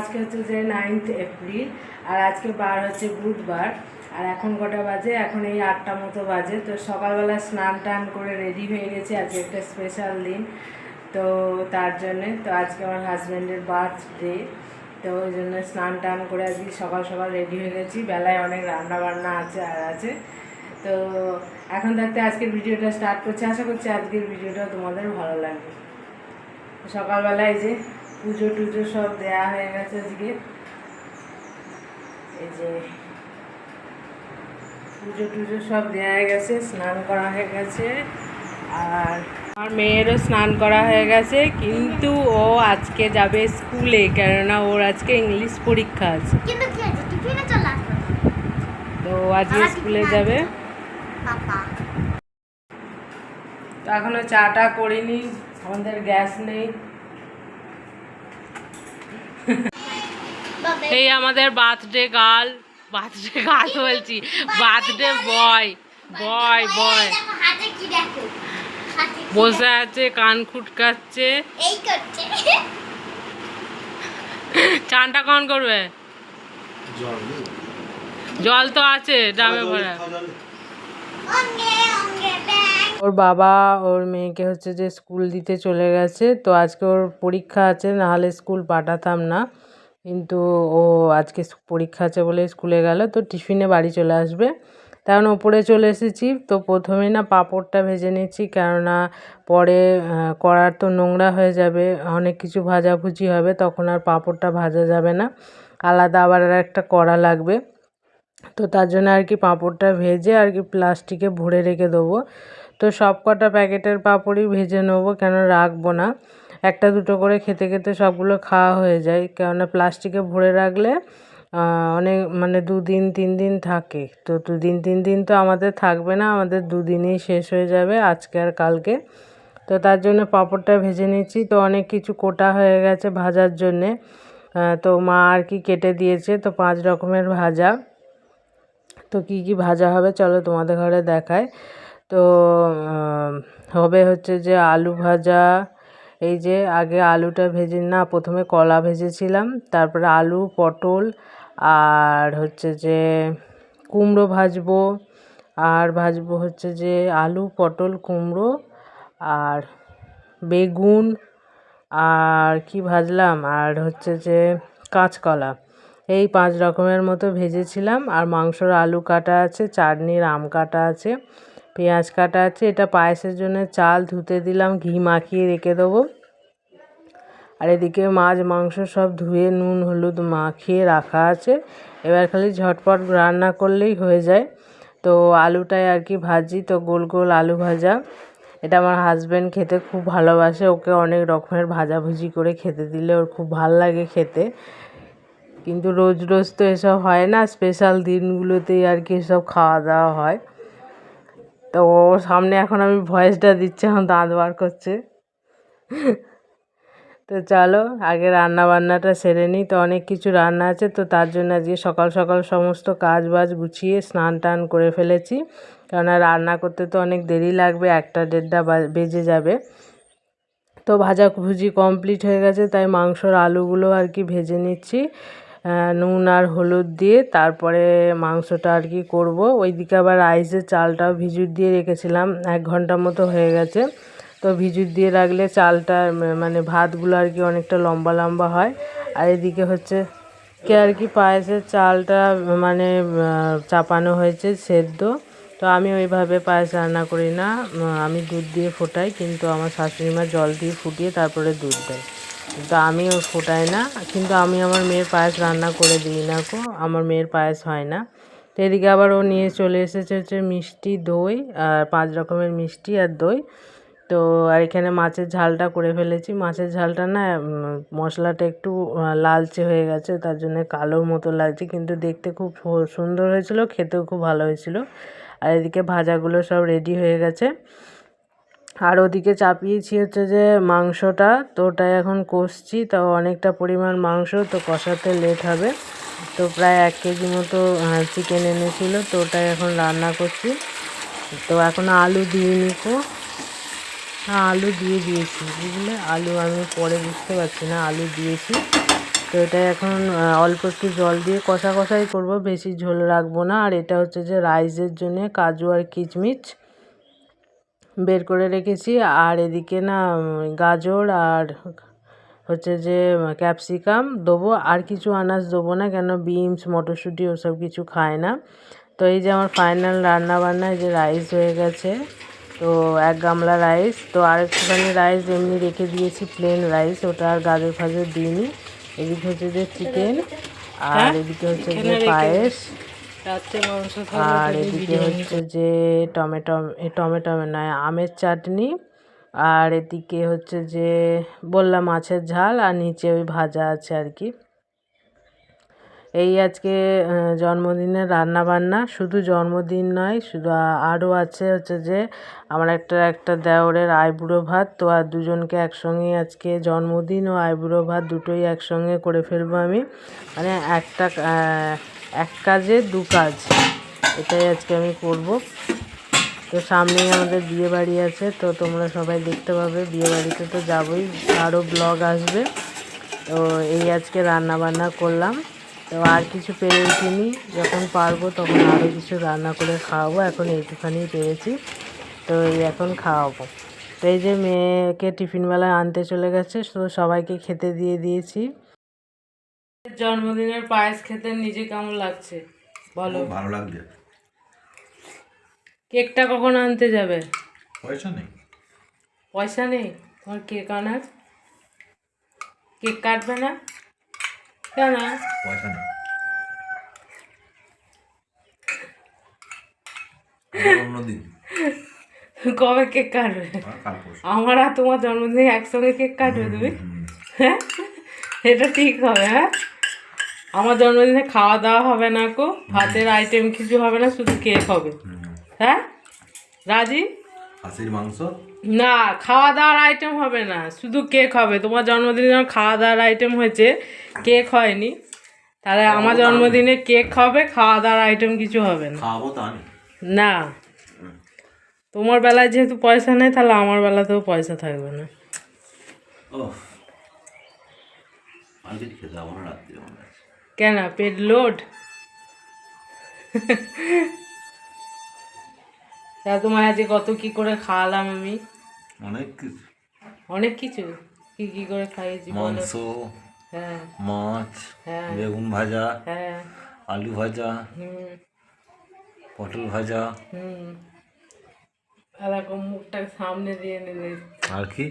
আজকে হচ্ছে যে 9th এপ্রিল আর আজকে বার হচ্ছে বুধবার। আর এখন কটা বাজে? এখন এই 8টা মতো বাজে। তো সকালবেলা স্নান টান করে রেডি হয়ে গেছি, আজকে একটা স্পেশাল দিন। তো তার জন্যে তো আজকে আমার হাজব্যান্ডের বার্থডে, তো ওই জন্য স্নান টান করে আজকে সকাল সকাল রেডি হয়ে গেছি। বেলায় অনেক রান্না বান্না আছে। তো এখন থাকতে আজকের ভিডিওটা স্টার্ট করছি। আশা করছি আজকের ভিডিওটা তোমাদের ভালো লাগবে। সকালবেলায় যে পুজো টুজো সব দেয়া হয়ে গেছে আজকে। এই যে পুজো টুজো সব দেওয়া হয়ে গেছে, স্নান করা হয়ে গেছে। আর আমার মেয়েরও স্নান করা হয়ে গেছে, কিন্তু ও আজকে যাবে স্কুলে, কেননা ওর আজকে ইংলিশ পরীক্ষা আছে। তো আজকে স্কুলে যাবে। তো এখনো চাটা করিনি, আমাদের গ্যাস নেই। এই আমাদের বার্থডে গার্ল বলছি, বার্থডে বয় বসে আছে, কান খুটকাচ্ছে। চানটা কখন করবে? জল তো আছে ড্রামে ভরা। ওর বাবা ওর মেয়েকে হচ্ছে যে স্কুল দিতে চলে গেছে। তো আজকে ওর পরীক্ষা আছে, নাহলে স্কুল পাঠাতাম না, কিন্তু ও আজকে পরীক্ষা আছে বলে স্কুলে গেল। তো টিফিনে বাড়ি চলে আসবে। তেমন ওপরে চলে এসেছি। তো প্রথমেই না পাঁপড়টা ভেজে নিচ্ছি, কেননা পরে কড়ার তো নোংরা হয়ে যাবে, অনেক কিছু ভাজাভুজি হবে, তখন আর পাঁপড়টা ভাজা যাবে না, আলাদা আবার একটা কড়া লাগবে। তো তার জন্য আর কি পাঁপড়টা ভেজে আর কি প্লাস্টিকে ভরে রেখে দেবো। তো সব কটা প্যাকেটের পাঁপড়ই ভেজে নেবো, কেন রাখবো না, একটা দুটো করে খেতে খেতে সবগুলো খাওয়া হয়ে যায়। কেননা প্লাস্টিকে ভরে রাখলে অনেক মানে 2 দিন 3 দিন থাকে। তো 2 দিন 3 দিন তো আমাদের থাকবে না, আমাদের 2 দিনেই শেষ হয়ে যাবে, আজকে আর কালকে। তো তার জন্য পাঁপড়টা ভেজে নিচ্ছি। তো অনেক কিছু কোটা হয়ে গেছে ভাজার জন্যে। তো মা আর কি কেটে দিয়েছে। তো 5 রকমের ভাজা। তো কি কি ভাজা হবে চলো তোমাদের ঘরে দেখায়। তো হবে হচ্ছে যে আলু ভাজা। এই যে আগে আলুটা ভেজে না, প্রথমে কলা ভেজেছিলাম, তারপরে আলু পটল আর হচ্ছে যে কুমড়ো ভাজবো। আর ভাজবো হচ্ছে যে আলু পটল কুমড়ো আর বেগুন, আর কি ভাজলাম, আর হচ্ছে যে কাঁচকলা। এই 5 রকমের মতো ভেজেছিলাম। আর মাংসর আলু কাটা আছে, চাটনির আম কাটা আছে, পেঁয়াজ কাটা আছে। এটা পায়েসের জন্য চাল ধুতে দিলাম, ঘি মাখিয়ে রেখে দেবো। আর এদিকে মাছ মাংস সব ধুয়ে নুন হলুদ মাখিয়ে রাখা আছে। এবার খালি ঝটপট রান্না করলেই হয়ে যায়। তো আলুটাই আর কি ভাজি। তো গোল গোল আলু ভাজা, এটা আমার হাজব্যান্ড খেতে খুব ভালোবাসে। ওকে অনেক রকমের ভাজাভুজি করে খেতে দিলে ওর খুব ভাল লাগে খেতে, কিন্তু রোজ রোজ তো এসব হয় না, স্পেশাল দিনগুলোতেই আর কি এসব খাওয়া দাওয়া হয়। তো ওর সামনে এখন আমি ভয়েসটা দিচ্ছি, এখন দাঁত বার করছে। তো চলো আগে রান্না বান্নাটা সেরে নিই। তো অনেক কিছু রান্না আছে, তো তার জন্য আজকে সকাল সকাল সমস্ত কাজ বাজ গুছিয়ে স্নান টান করে ফেলেছি, কেননা রান্না করতে তো অনেক দেরি লাগবে, 1টা 1:30 বেজে যাবে। তো ভাজাভুজি কমপ্লিট হয়ে গেছে, তাই মাংসর আলুগুলো আর কি ভেজে নিচ্ছি নুন আর হলুদ দিয়ে। তারপরে মাংসটা আর কি করবো। ওইদিকে আবার রাইসের চালটাও ভিজুর দিয়ে রেখেছিলাম, 1 ঘন্টা মতো হয়ে গেছে। তো ভিজুর দিয়ে রাখলে চালটা মানে ভাতগুলো আর কি অনেকটা লম্বা লম্বা হয়। আর এদিকে হচ্ছে আর কি পায়েসের চালটা মানে চাপানো হয়েছে সেদ্ধ। তো আমি ওইভাবে পায়েস রান্না করি না, আমি দুধ দিয়ে ফোটাই, কিন্তু আমার শাশুড়ি মা জল দিয়ে ফুটিয়ে তারপরে দুধ দেয়। তো আমি ফোটাই না, কিন্তু আমি আমার মেয়ের পায়েস রান্না করে দিই না গো, আমার মেয়ের পায়েস হয় না। তো এদিকে আবার ও নিয়ে চলে এসেছে হচ্ছে মিষ্টি দই, আর 5 রকমের মিষ্টি আর দই। তো আর এখানে মাছের ঝালটা করে ফেলেছি। মাছের ঝালটা না মশলাটা একটু লালচে হয়ে গেছে, তার জন্য কালোর মতো লাগছে, কিন্তু দেখতে খুব সুন্দর হয়েছিল, খেতেও খুব ভালো হয়েছিল। আর এদিকে ভাজাগুলো সব রেডি হয়ে গেছে। আর ওদিকে চাপিয়েছি হচ্ছে যে মাংসটা, তো ওটাই এখন কষছি। তো অনেকটা পরিমাণ মাংস, তো কষাতে লেট হবে। তো প্রায় 1 কেজি মতো চিকেন এনেছিল, তো ওটাই এখন রান্না করছি। তো এখন আলু দিয়ে নিকো। হ্যাঁ আলু দিয়ে দিয়েছি, বুঝলে, আলু আমি পরে বুঝতে পারছি না, আলু দিয়েছি। তো তো এটা এখন অল্প একটু জল দিয়ে কষা কষাই করব, বেশি ঝোল রাখবো না। আর এটা হচ্ছে যে রাইসের জন্য কাজু আর কিচমিচ বের করে রেখেছি। আর এদিকে না গাজর আর হচ্ছে যে ক্যাপসিকাম দেবো, আর কিছু আনাজ দেবো না, কেন বিনস মটরশুঁটি ওসব কিছু খায় না। তো এই যে আমার ফাইনাল রান্না বান্না, এই যে রাইস হয়ে গেছে, তো 1 গামলা রাইস। তো আর একটুখানি রাইস এমনি রেখে দিয়েছি, প্লেন রাইস, ওটা আর গাজর ফাজর দিইনি। এদিকে হচ্ছে যে চিকেন, আর এদিকে হচ্ছে যে পায়েস, আর এদিকে হচ্ছে যে টমেটো নয় আমের চাটনি, আর এদিকে হচ্ছে যে বললাম মাছের ঝাল, আর নিচে ওই ভাজা আছে আর কি। এই আজকে জন্মদিনের রান্না বান্না। শুধু জন্মদিন নয়, শুধু আরও আছে হচ্ছে যে আমার একটা দেওরের আইবুড়ো ভাত। তো আর দুজনকে একসঙ্গে আজকে জন্মদিন ও আইবুড়ো ভাত দুটোই একসঙ্গে করে ফেলবো আমি, মানে এক কাজে 2 কাজ, এটাই আজকে আমি করব। তো সামনেই আমাদের বিয়ে বাড়ি আছে, তো তোমরা সবাই দেখতে পাবে, বিয়ে বাড়িতে তো যাবোই, আরও ব্লগ আসবে। তো এই আজকে রান্না বান্না করলাম। তো আর কিছু পেরে উঠিনি, যখন পারবো তখন আরও কিছু রান্না করে খাওয়াবো, এখন এইটুখানি পেরেছি, তো এই এখন খাওয়াবো। তো এই যে মেয়েকে টিফিনবেলায় আনতে চলে গেছে, তো সবাইকে খেতে দিয়ে দিয়েছি। জন্মদিনের পায়েস খেতে নিজে কেমন লাগছে বলো? ভালো লাগছে। কেকটা কখন আনতে যাবে? পয়সা নেই। পয়সা নেই তোমার কেক আনার? কেক কাটবে না কেন? পয়সা নেই, অন্যদিন। কবে কেক কাটবে? আমার আর তোমার জন্মদিনে একসঙ্গে কেক কাটবে তুমি? হ্যাঁ, এটা ঠিক হবে? হ্যাঁ, আমার জন্মদিনে খাওয়া দাওয়া হবে না, কো ভাতের আইটেম কিছু হবে না, শুধু কেক হবে। হ্যাঁ রাজি? খাসির মাংস না, খাওয়া দাওয়ার আইটেম হবে না, শুধু কেক হবে। তোমার জন্মদিনে যখন খাওয়া দাওয়ার আইটেম হয়েছে, কেক হয়নি, তাহলে আমার জন্মদিনে কেক হবে, খাওয়া দাওয়ার আইটেম কিছু হবে না। খাওয়াবো তো আমি। না, তোমার বেলায় যেহেতু পয়সা নেই, তাহলে আমার বেলাতেও পয়সা থাকবে না। ও আর কিছু খেতে যাবো না রাত্রে, কেন, পেট লোড? তা তোমার আজকে কত কি করে খাওয়ালাম আমি? অনেক কিছু। অনেক কিছু? কি কি করে খাইয়েছি? মাংস, হ্যাঁ, মাছ, হ্যাঁ, বেগুন ভাজা, হ্যাঁ, আলু ভাজা, পটল ভাজা, এরকম মুখটা সামনে দিয়ে নিলে। আর কি,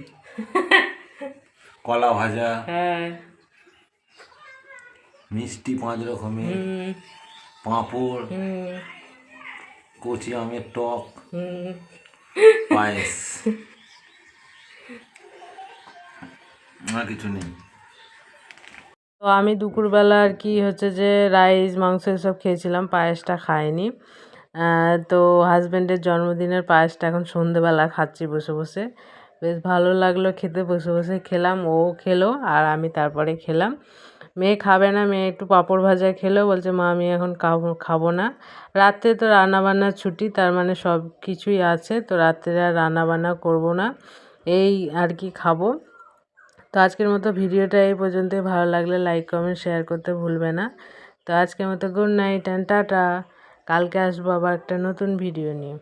কলা ভাজা, হ্যাঁ, মিষ্টি 5 রকমের, পাঁপড়, কচি আমের টক, পায়েস, আর কিছু নেই। তো আমি দুপুরবেলা আর কি হচ্ছে যে রাইস মাংস এসব খেয়েছিলাম, পায়েসটা খাইনি। তো হাজব্যান্ডের জন্মদিনের পায়েসটা এখন সন্ধেবেলা খাচ্ছি বসে বসে, বেশ ভালো লাগলো খেতে, বসে বসে খেলাম, ও খেলো আর আমি তারপরে খেলাম। মেয়ে খাবে না, মেয়ে একটু পাঁপড় ভাজা খেলো, বলছে মা আমি এখন খাবো না। রাত্রে তো রান্নাবান্নার ছুটি, তার মানে সব কিছুই আছে, তো রাত্রে আর রান্নাবান্না করবো না, এই আর কি খাবো। তো আজকের মতো ভিডিওটা এই পর্যন্তই, ভালো লাগলে লাইক কমেন্ট শেয়ার করতে ভুলবে না। তো আজকের মতো গুড নাইট অ্যান্ড টাটা, কালকে আসবো আবার একটা নতুন ভিডিও নিয়ে।